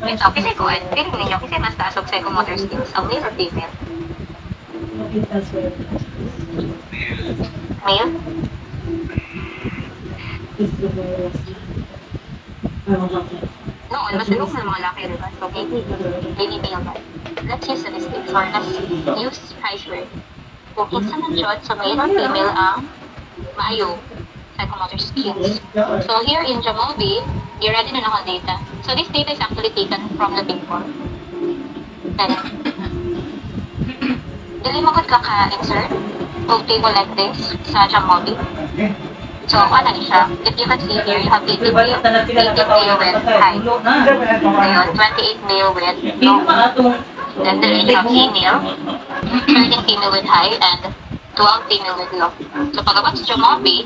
Ito, kasi ko, feeling ninyo, kasi mas taas og psychomotor skills, ang male or female? Male? Noon, mas ilong ng mga laki, diba? So, maybe male ba? Let's use statistics or let's use Heisberg. Kung kinsa man jud sa male or female ang maayo psychomotor skills. So here in Jamobi, you ready na akong data. So this data is actually taken from the paper. Then, dili mo gud ka ka-insert o table like this sa Jamobi. So, ano ni siya? If you can see here, you have 18 male with high. Ngayon, 28 male with low. Then there you have female, 13 female with high, and 12 female with low. So, pagkabat sa Jamobi,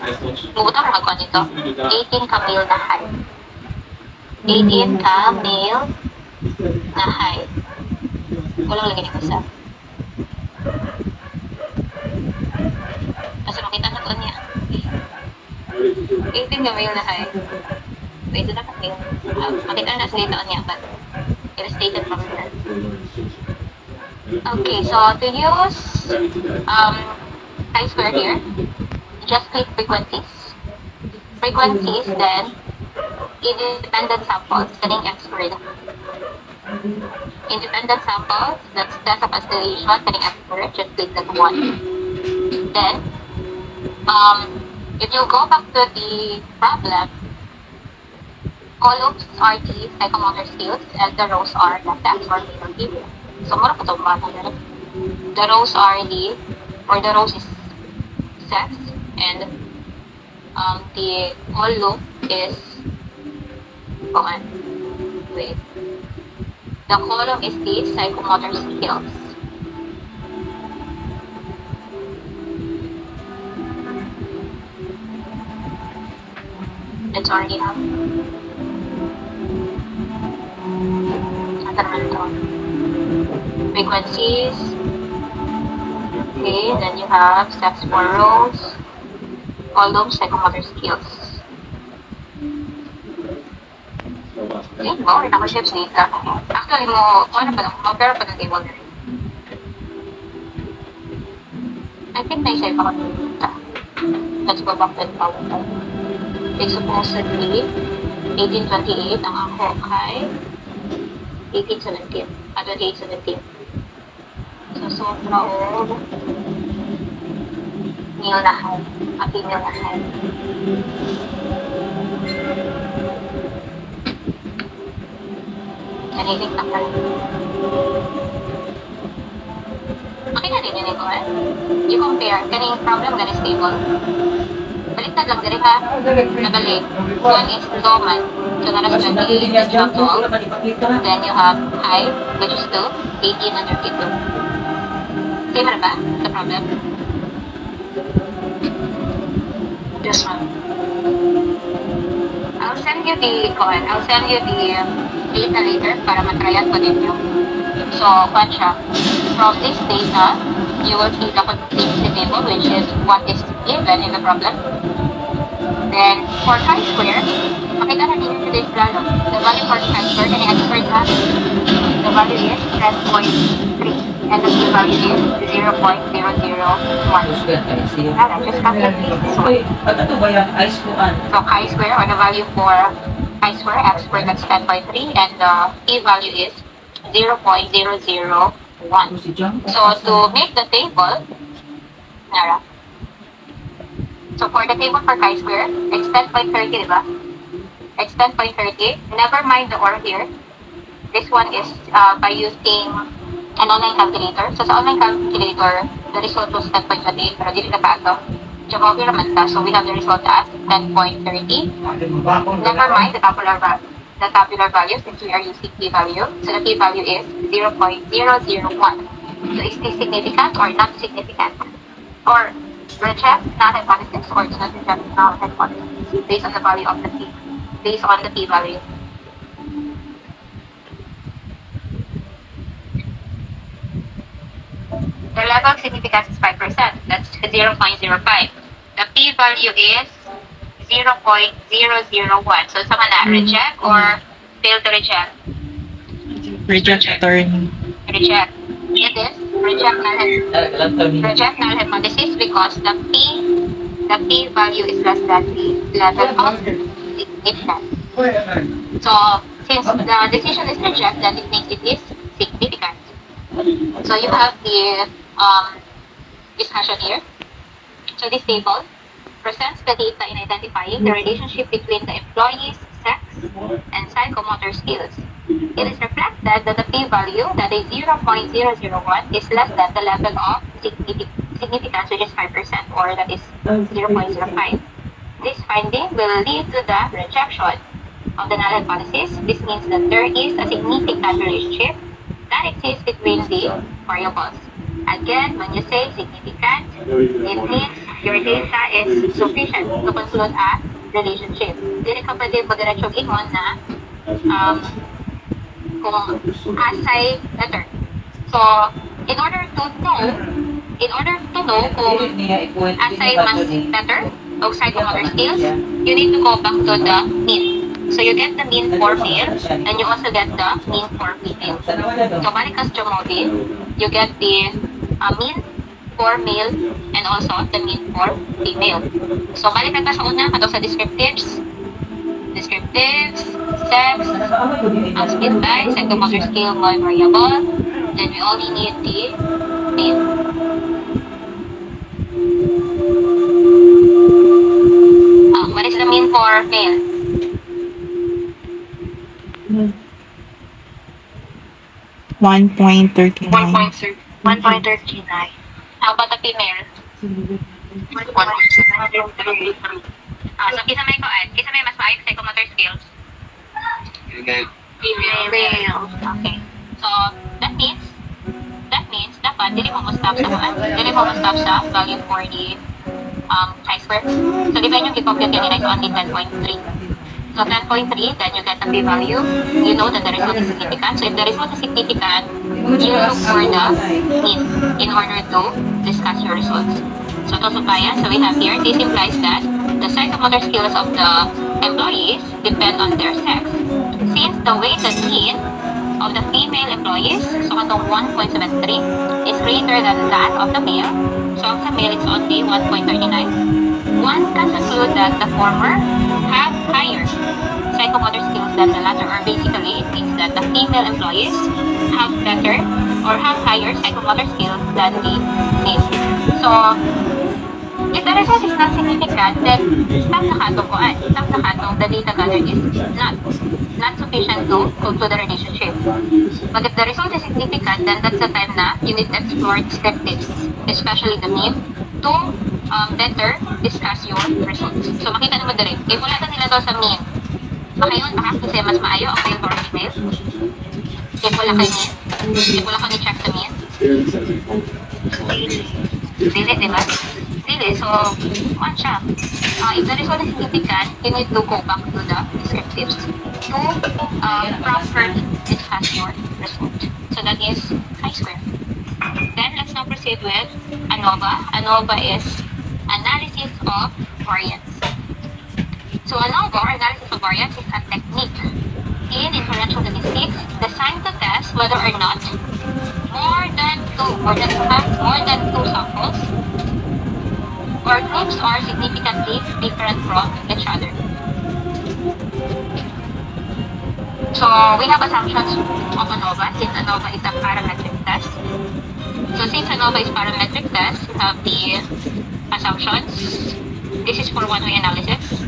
mubutang mo magkuhan nito. 18 ka male na high. 18 ka male na high. Walang lagi nito sa. Kasi makita na ko niya. 18 ka male na high. Wait, ito na ka male. Makita na sa dito niya, but it is stated from here. Okay, so to use chi-square here, just click frequencies. Frequencies, then independent samples, setting x squared. Independent samples, that's test of oscillation, setting x squared, just click that one. Then, if you go back to the problem, columns are the psychomotor skills and the rows are the text or female. So, mura po itong bata na rin. The rows are the rows is sex, and the column is, wait. The column is the psychomotor skills. Let's already have. Saan naman ito? Frequencies. Okay, then you have sex for rows. Column, psychomotor skills. Okay, wow, rin ako shapes data. Actually, ano pa lang, mag-pero pa ng table na rin. I think na-save ako data. Let's go back to the PowerPoint. It's supposedly 1828. Ang ako ay 1817. 2817. So, sobra o male na high. Female na high. Narinig na pala. Okay na rin yun ito eh. You compare. Kaning problem na stable. Baliktad lang diri ha. Nabalik. One is low man. So naras 28 is from 12. Then you have high, which is 2. 18 and 32. Same na ba? The problem? This one. I'll send you the data later para matryan ko din nyo. So, what siya? From this data, you will see the complexity table, which is what is given in the problem. Then, for chi-square, makita na din yung today's lalo. The value for chi-square, and x-squared has, the value is 10.3. And the p-value is 0.001. Just calculate this one. So, chi-square, or the value for chi-square, x-squared, that's 10.3, and the p-value is 0.001. So, to make the table, nara. So, for the table for chi-square, it's 10.30, diba? It's 10.30. Never mind the or here. This one is by using an online calculator. So, sa online calculator, the result was 10.28, pero dito na pa ito. Jamobi naman ta, so we have the result as 10.30. Never mind the tabular value since we are using p-value. So, the p-value is 0.001. So, is this significant or not significant? Or reject null hypothesis or do not reject null hypothesis based on the value of the p, based on the p-value. The level of significance is 5%. That's 0.05. The p-value is 0.001. So, sama na, reject or fail to reject. Reject attorney. Reject. It is reject null hypothesis because the P value is less than the level of significance. So since the decision is reject, then it means it is significant. So you have the discussion here. So this table presents the data in identifying the relationship between the employee's sex and psychomotor skills. It is reflected that the p-value, that is 0.001, is less than the level of significance, which is 5%, or that is 0.05. This finding will lead to the rejection of the null hypothesis. This means that there is a significant relationship that exists between the variables. Again, when you say significant, it means your data is sufficient to conclude a relationship. Dili ka pwede mag-diretsong ingon na kung asay letter. So, in order to know kung asay mas better o psychomotor skills, you need to go back to the mean. So you get the mean for male and you also get the mean for female. So balik ka sa movie, you get the mean for male and also the mean for female. So balik ka sa una, ato sa descriptives, sex, speed by, psychomotor skill by variable, then we only need the mean. What is the mean for male? 1.39. 1.39. How about the female? 1.7. So kisa may mas maayong psychomotor skills? Female. Okay. So that means dapat dili mo stop sa value for the chi-square. So di ba yung i-compute yun is only 10.3. So 10.3, then you get the p-value. You know that the result is significant. So if the result is significant, you look for the mean in order to discuss your results. So to bayan, so we have here, this implies that the psychomotor skills of the employees depend on their sex. Since the weighted mean of the female employees, so itong 1.73, is greater than that of the male. So of the male, it's only 1.39. One can conclude that the former have higher psychomotor skills than the latter, or basically it means that the female employees have better or have higher psychomotor skills than the male. So if the result is not significant, then stop na katong the data gathered is not sufficient to conclude the relationship. But if the result is significant, then that's the time na you need to explore descriptives, especially the mean, to better discuss your results. So makita naman dali, wala na nila daw sa mean. Makayon, kasi mas maayo ang male or female. If wala kay mean, if wala ka ni-check sa mean. Dili, diba? Dili, so, one siya. If the result is significant, you need to go back to the descriptives to properly discuss your result. So that is chi-square. Then let's now proceed with ANOVA. ANOVA is analysis of variance. So ANOVA, or analysis of variance, is a technique in inferential statistics designed to test whether or not more than two samples or groups are significantly different from each other. So we have assumptions of ANOVA, since ANOVA is a parametric test. So since ANOVA is parametric test, you have the assumptions. This is for one-way analysis.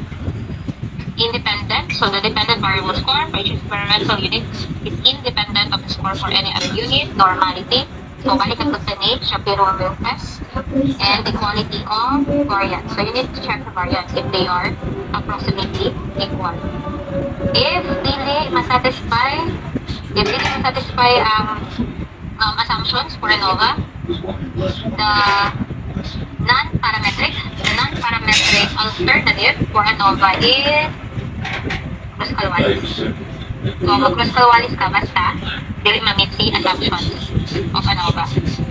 Independent, so the dependent variable score for each experimental unit is independent of the score for any other unit. Normality, so balik ang percentage sa Pyrrhus test. And equality of variance, so you need to check the variance if they are approximately equal. If dili masatisfy ang assumptions for ANOVA, the non-parametric alternative for ANOVA is Kruskal-Wallis. So mag-Kruskal-Wallis ka basta dili ma-meet si assumptions of ANOVA.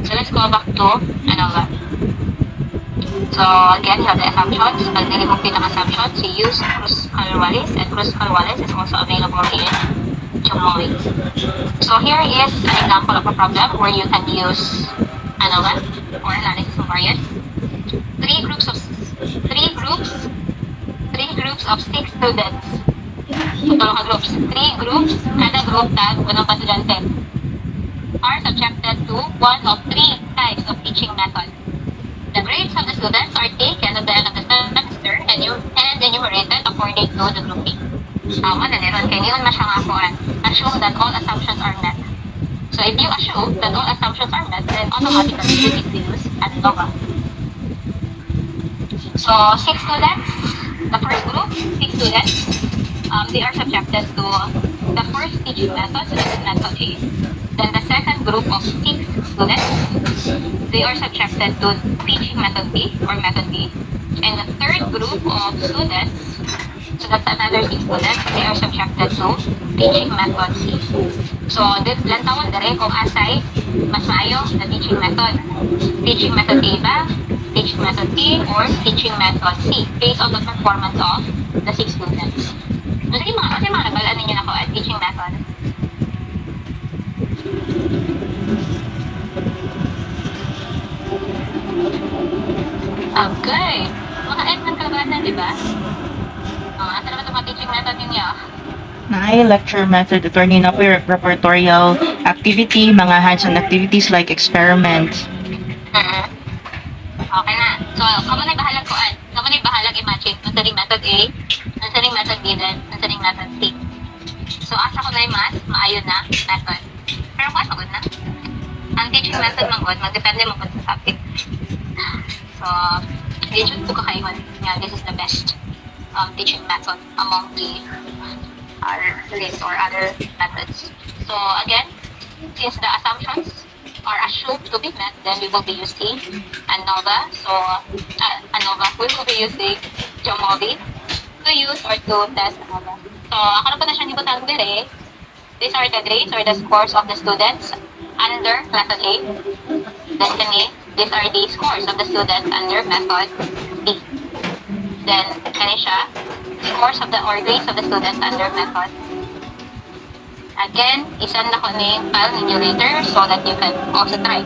So let's go back to ANOVA. So again, you have the assumptions. Pag dili mo pinaka-assumptions, you use Kruskal-Wallis, and Kruskal-Wallis is also available in Chomol. points. So here is an example of a problem where you can use ANOVA or analysis of variance. Three groups of six students. So tulong groups. Three groups, kada group tag unang estudyante are subjected to one of three types of teaching method. The grades of the students are taken at the end of the semester and enumerated according to the grouping. Madali ron kay niyon man siya nga kuan. Assume that all assumptions are met. So if you assume that all assumptions are met, then automatically you need to use ANOVA. So six students, the first group, six students, they are subjected to the first teaching method, so that is method A. Then the second group of six students, they are subjected to teaching method B or method B. And the third group of students, so that's another six students, they are subjected to teaching method C. So, lantawan dere kung asay mas maayo na teaching method. Teaching method A ba, teaching method B, or teaching method C based on the performance of the six students. So, sige mga nabalaan ninyo na ko at teaching method. Okay. Mga Edmond Kalabatan, di ba? Asa naman ito mga teaching method ninyo? Naay lecture method, attorney na po yung repertorial activity, mga hands-on activities like experiments. Okay na. So, kamo na bahalag kuan. Kamo na bahalag i-matching. Nasa ring method A, nasa ring method B, then nasa ring method C. So, asa ko na yung mas maayo na method. Pero kuan magod na. Ang teaching method magod, magdepende mo sa topic. So, di jud ko kakaingon nga this is the best teaching method among the list or other methods. So, again, since the assumptions are assumed to be met, then we will be using ANOVA. So, ANOVA, we will be using Jamovi to use or to test ANOVA. So, ako na po na siyang ibutang dire. These are the grades or the scores of the students under method A. Then, these are the scores of the students under method B. Then, kani siya, scores of the or grades of the students under method. Again, isend na ko ni file ninyo later so that you can also try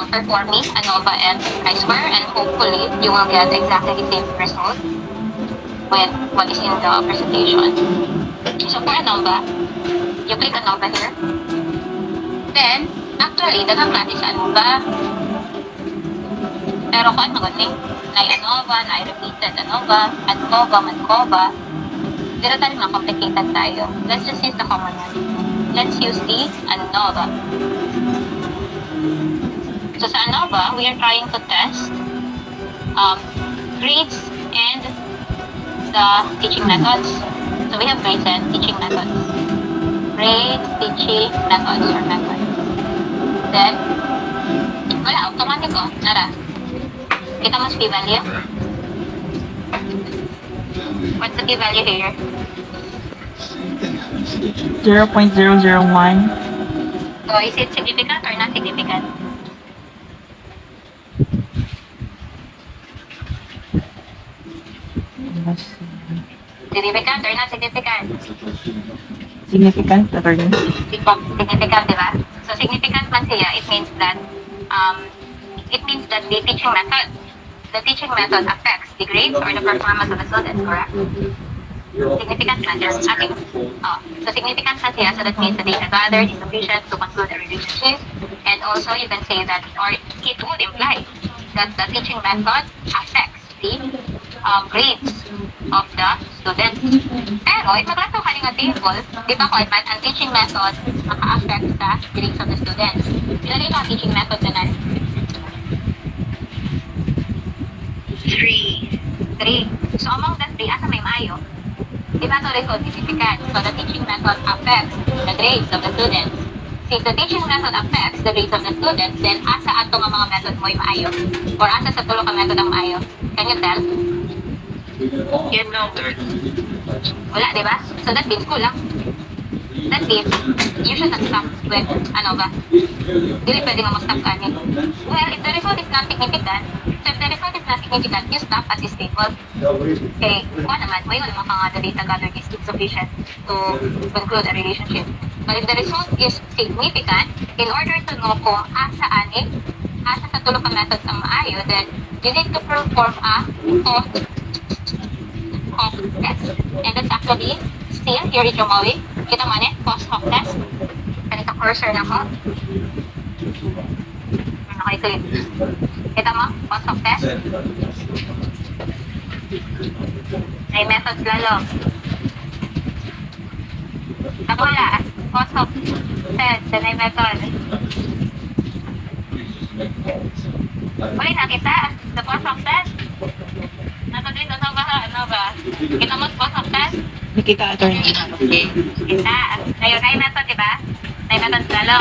performing ANOVA and chi-square, and hopefully you will get exactly the same result with what is in the presentation. So for ANOVA, you click ANOVA here. Then, actually, daghang klase sa ANOVA. Pero kung ano gani, na ANOVA, na repeated ANOVA, Mancova, dito tayo mga complicated tayo. Let's just use the common one. Let's use the ANOVA. So sa ANOVA, we are trying to test grades and the teaching methods. So we have grades and teaching methods. Grades, teaching methods or methods. Then, wala, automatic ko. Nara. Kita mo sa p-value? What's the p-value here? 0.001. So, is it significant or not significant? Significant or not significant? Significant, attorney. Significant, di ba? So, significant man siya, it means that the teaching method affects the grades or the performance of the students, correct? Significant man siya. Okay. So, significant man siya, so that means the data gathered is sufficient to conclude a relationship. And also, you can say that, or it would imply that the teaching method affects the grades of the students. Pero, if maglato ka nga table, di ba kung ang teaching method maka-affect sa grades of the students. Ilagay ko ang teaching method na nan. 3. So, among the 3, asa may maayo? Di ba ito result significant? So, the teaching method affects the grades of the students. Since the teaching method affects the grades of the students, then asa ato nga mga method mo yung maayo? Or asa sa tulo ka method ang maayo? Can you tell? You know. Wala, di ba? So, that means kulang. That means, you should not stop with ANOVA. Dili pwede mo stop ka niya. Well, if the result is not significant, So if the result is not significant, you stop at this table. Okay, kung naman, may naman ka the data gathered is insufficient to conclude a relationship. But if the result is significant, in order to know kung asa sa tulong ka methods ang maayo, then you need to perform a post-hoc test. And that's actually still here in Jomawi. Kita mo post-hoc test. Ganito cursor na ko. Okay, click. Kita mo, post-hoc test. May methods lalo. Tabula, post-hoc test, then may method. Uli nakita, the post-hoc test. Nasa dito sa baha, ano ba? Kita mo post-hoc test? Nakita, attorney. Kita. Ayun, ay method, di ba? May method lalo.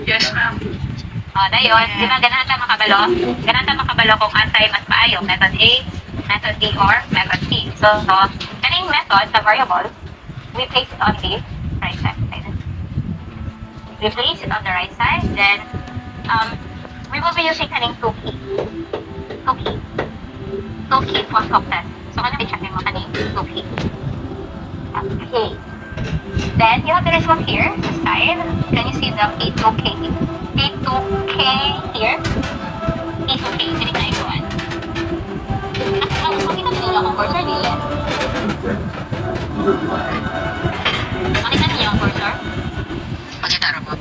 Yes, ma'am. O, dayon, di ba ganahan ta makabalo? Ganahan ta makabalo kung asay mas maayo, method A, method B, or method C. So kaning method sa variable, we place it on the right side. We place it on the right side, then we will be using kaning 2 key. 2 key post-hoc test. So, ano i-checkin mo kaning 2 key? Okay. Then, you have the result here, the side. Can you see the P2K? P2K here. P2K, ganit na ikuan. Makita mo nila akong cursor, dili? Makita niyo ang cursor? Makita rin, ma'am.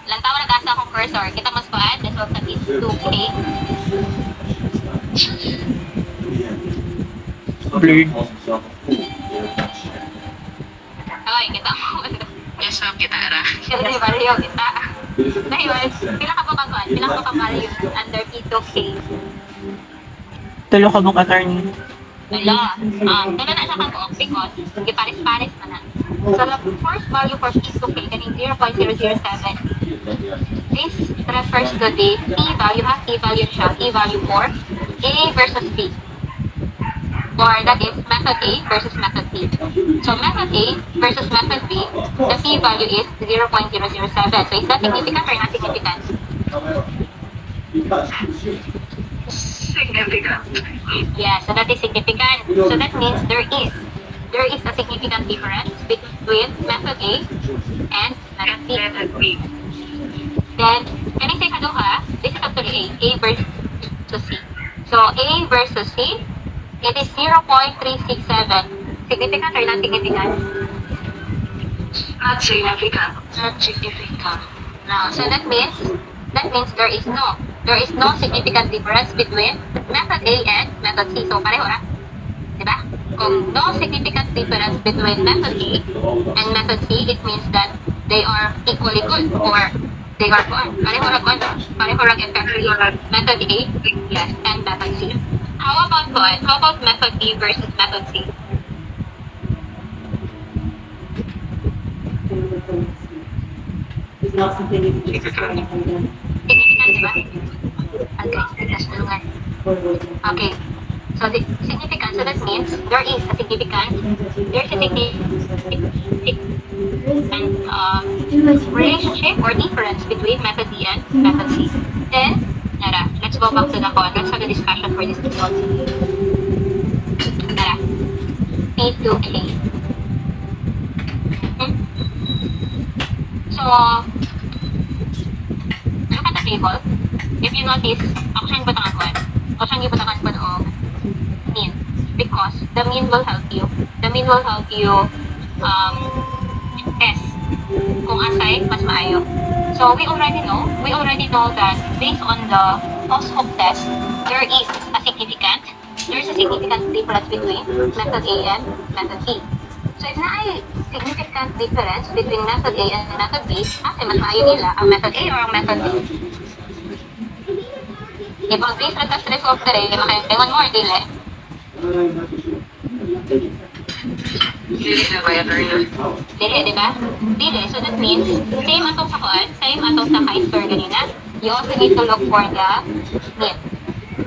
Lantaw na gasa akong cursor. Kita mas kuan, result sa P2K. Blurred. Ay, kita mo. Yes, ma'am. Kita rin. Hindi ba rin kita? Dahil, pila ka ba kaguan? Pila ka ba value under P2K? Tulo ka buk, attorney. Wala. Dala na siya kang buok because gipares-pares na na. So, the first value for P2K kaning 0.007. This refers to the P-value, P-value siya, P-value for A versus B. Or that is method A versus method B. So, method A versus method B, the P-value is 0.007. So, is that significant or not significant? Significant. Yeah, so that is significant. So that means there is a significant difference between method A and method B. Method B. Then, can I say kaduha? This is actually A versus C. So A versus C, it is 0.367. Significant or not significant? Not significant. Not significant. No. So that means there is no significant difference between method A and method C. So pareho ra. Diba? Kung no significant difference between method A and method C, it means that they are equally good or they are pareho ra effectively method A, yes, and method C. How about method B versus method C? Significant, diba? Okay, just tulungan. Okay. So the significant, so that means there is a significant relationship or difference between method B and method C. Then, Nara, let's go back to the code. Let's have a discussion for this result. Nara, P2K. So, look at the table. If you notice, ako siyang batangan ko. Ako siyang ibatangan ko ng mean. Because the mean will help you. The mean will help you test kung asay mas maayo. So, we already know that based on the post-hoc test, there is a significant difference between method A and method B. So, if na significant difference between method A and method B, asay mas maayo nila ang method A or ang method B. If ang base na test result na rin, makaingon mo or dili? Dili na ba yan, Arlo? Dili, di ba? Dili. So that means, same atong sa kuan, same atong sa chi-square ganina, you also need to look for the mean.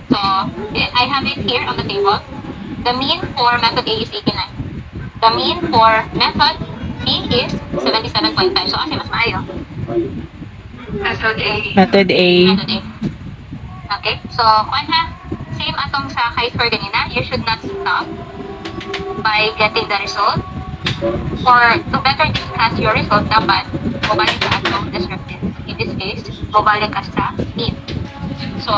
So, I have it here on the table. The mean for method A is 89. The mean for method B is 77.5. So, kasi mas maayo. Method A. Method A. Method A. Okay? So, kung ha, same atong sa chi-square kanina, you should not stop by getting the result. For to better discuss your result, dapat mabalik ka atong descriptive. In this case, mabalik ka sa mean. So,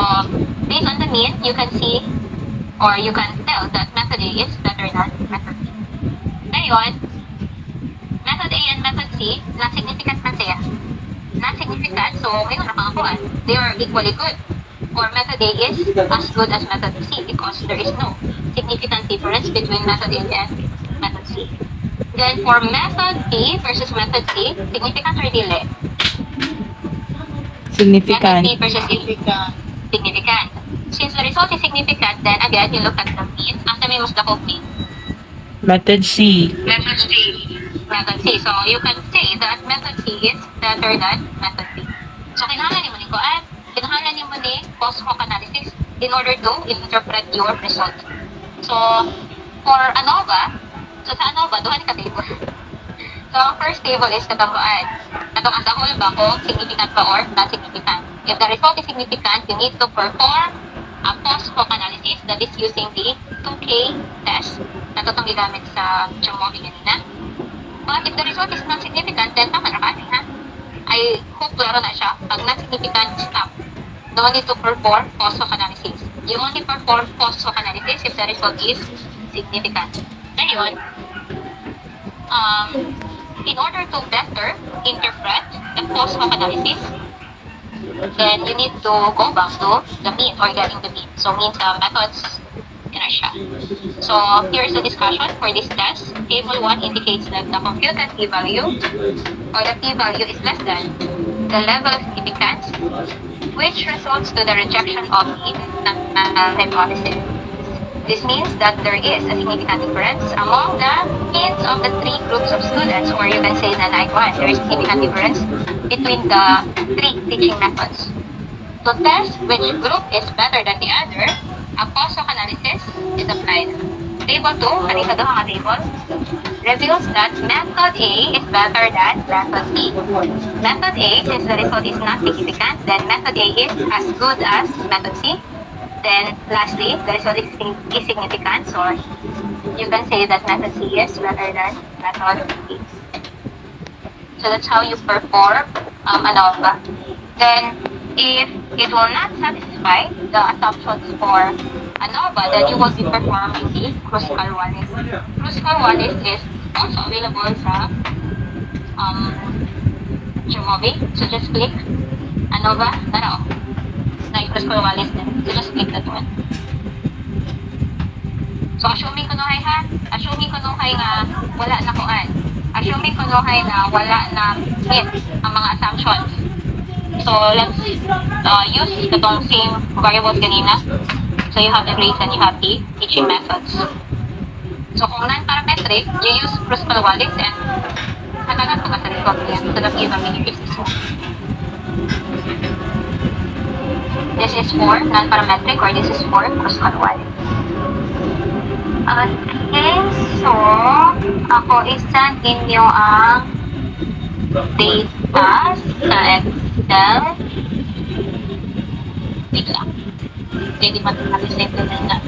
based on the mean, you can see or you can tell that method A is better than method B. Ngayon, method A and method C, non-significant man siya. Non-significant, so ngayon nakakuan. They are equally good. Or method A is as good as method C because there is no significant difference between method A and method C. Then for method B versus method C, significant or dili? Method Significant. B versus significant. Since the result is significant, then again, you look at the mean. After may mas dakog mean. Method C. Method C. Method C. So you can say that method C is better than method B. So kinahanglan ni mo ni kuan, kinahanglan ni mo ni post hoc analysis in order to interpret your result. So for ANOVA, so sa ANOVA, duha ni ka table. So ang first table is katong kuan. Katong as a whole ba kung significant ba or not significant. If the result is significant, you need to perform a post hoc analysis that is using the 2K test na itong gigamit sa Chomovi kanina. But if the result is not significant, then tama na kasi, ha? I hope klaro na siya. Pag not significant, stop. No need to perform post hoc analysis. You only perform post hoc analysis if the result is significant. Ngayon, in order to better interpret the post hoc analysis, then you need to go back to the mean or getting the mean. So means methods, yun na siya. So here's the discussion for this test. Table 1 indicates that the computed p-value or the p-value is less than the level of significance, which results to the rejection of the hypothesis. This means that there is a significant difference among the means of the three groups of students, or you can say that likewise, there is a significant difference between the three teaching methods. To test which group is better than the other, a post hoc analysis is applied. Table 2, kanina doon ang table, reveals that method A is better than method B. Method A, since the result is not significant, then method A is as good as method C. Then lastly, the result is significant, so you can say that method C is better than method B. So that's how you perform ANOVA. Then, if it will not satisfy the assumptions for ANOVA, then you will be performing the Kruskal-Wallis. Kruskal-Wallis is also available sa Chomovi. So just click ANOVA, tara na Kruskal-Wallis din. So just click that one. So assuming ko nuhay ha, assuming ko nuhay nga wala na kuan. Assuming ko nuhay na wala na meet ang mga assumptions. So let's use itong same variables kanina. So you have the grades and you have the teaching methods. So kung non-parametric, you use Kruskal-Wallis and hatagan ko ka sa likod niya. So the p-value is this one. This is for non-parametric or this is for Kruskal-Wallis. Okay, so ako isend inyo ang data sa Excel. Wait lang. Pwede ba natin save na